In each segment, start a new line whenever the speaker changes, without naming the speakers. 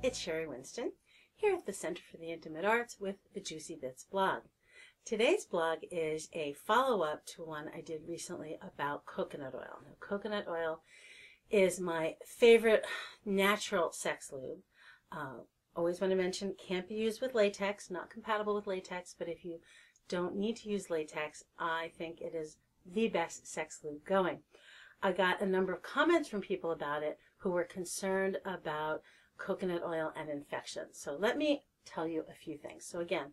It's Sheri Winston here at the Center for the Intimate Arts with the Juicy Bits blog. Today's blog is a follow-up to one I did recently about coconut oil. Now, coconut oil is my favorite natural sex lube. Always want to mention, can't be used with latex, not compatible with latex, but if you don't need to use latex, I think it is the best sex lube going. I got a number of comments from people about it who were concerned about coconut oil and infections. So let me tell you a few things. So again,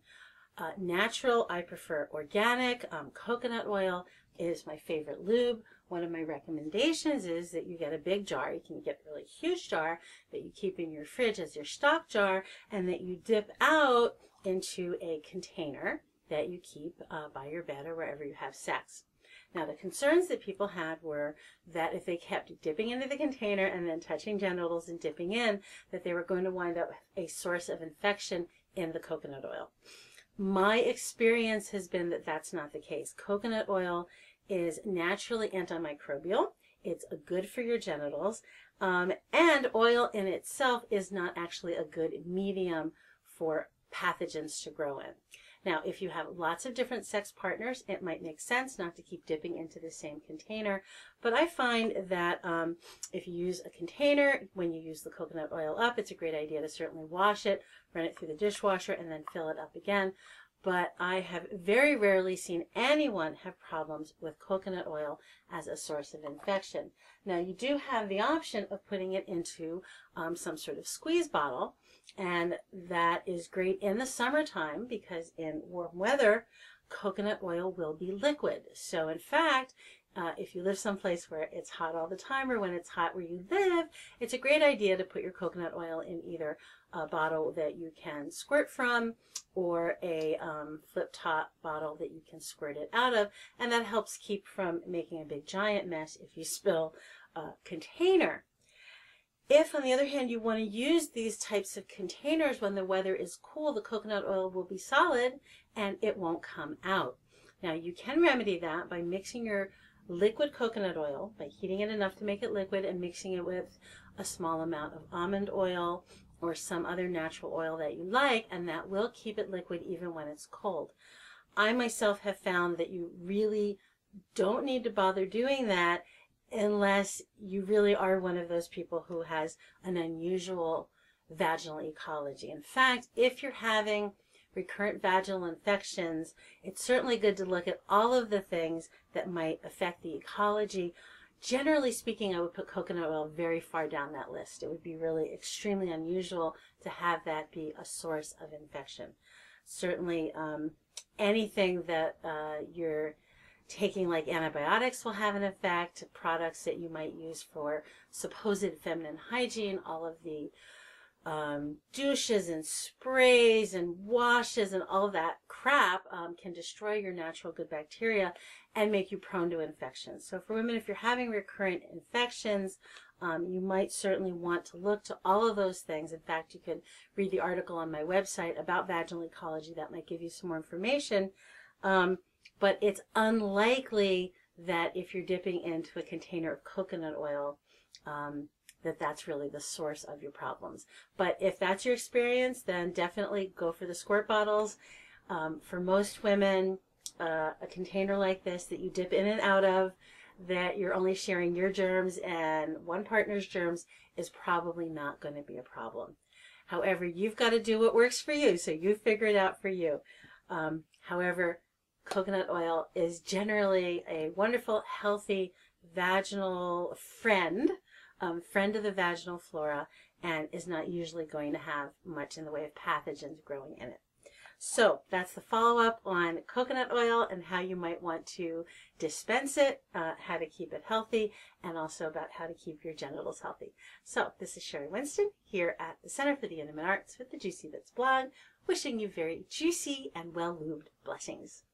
natural, I prefer organic. Coconut oil is my favorite lube. One of my recommendations is that you get a big jar. You can get a really huge jar that you keep in your fridge as your stock jar, and that you dip out into a container that you keep by your bed or wherever you have sex. Now, the concerns that people had were that if they kept dipping into the container and then touching genitals and dipping in, that they were going to wind up a source of infection in the coconut oil. My experience has been that that's not the case. Coconut oil is naturally antimicrobial. It's good for your genitals. And oil in itself is not actually a good medium for pathogens to grow in. Now, if you have lots of different sex partners, it might make sense not to keep dipping into the same container. But I find that if you use a container, when you use the coconut oil up, it's a great idea to certainly wash it, run it through the dishwasher, and then fill it up again. But I have very rarely seen anyone have problems with coconut oil as a source of infection. Now, you do have the option of putting it into some sort of squeeze bottle, and that is great in the summertime because in warm weather, coconut oil will be liquid. So in fact, if you live someplace where it's hot all the time, or when it's hot where you live, it's a great idea to put your coconut oil in either a bottle that you can squirt from or a flip top bottle that you can squirt it out of, and that helps keep from making a big giant mess if you spill a container. If, on the other hand, you want to use these types of containers when the weather is cool, the coconut oil will be solid and it won't come out. Now, you can remedy that by mixing your liquid coconut oil, by heating it enough to make it liquid and mixing it with a small amount of almond oil or some other natural oil that you like, and that will keep it liquid even when it's cold. I myself have found that you really don't need to bother doing that unless you really are one of those people who has an unusual vaginal ecology. In fact, if you're having recurrent vaginal infections, it's certainly good to look at all of the things that might affect the ecology. Generally speaking, I would put coconut oil very far down that list. It would be really extremely unusual to have that be a source of infection. Certainly, anything that you're taking like antibiotics will have an effect. Products that you might use for supposed feminine hygiene, all of the douches and sprays and washes and all of that crap can destroy your natural good bacteria and make you prone to infections. So for women, if you're having recurrent infections, you might certainly want to look to all of those things. In fact, you could read the article on my website about vaginal ecology. That might give you some more information. But it's unlikely that if you're dipping into a container of coconut oil, that's really the source of your problems. But if that's your experience, then definitely go for the squirt bottles. For most women, a container like this that you dip in and out of, that you're only sharing your germs and one partner's germs, is probably not going to be a problem. However, you've got to do what works for you, so you figure it out for you. However, coconut oil is generally a wonderful, healthy vaginal friend, friend of the vaginal flora, and is not usually going to have much in the way of pathogens growing in it. So that's the follow-up on coconut oil and how you might want to dispense it, how to keep it healthy, and also about how to keep your genitals healthy. So this is Sheri Winston here at the Center for the Intimate Arts with the Juicy Bits blog, wishing you very juicy and well-lubed blessings.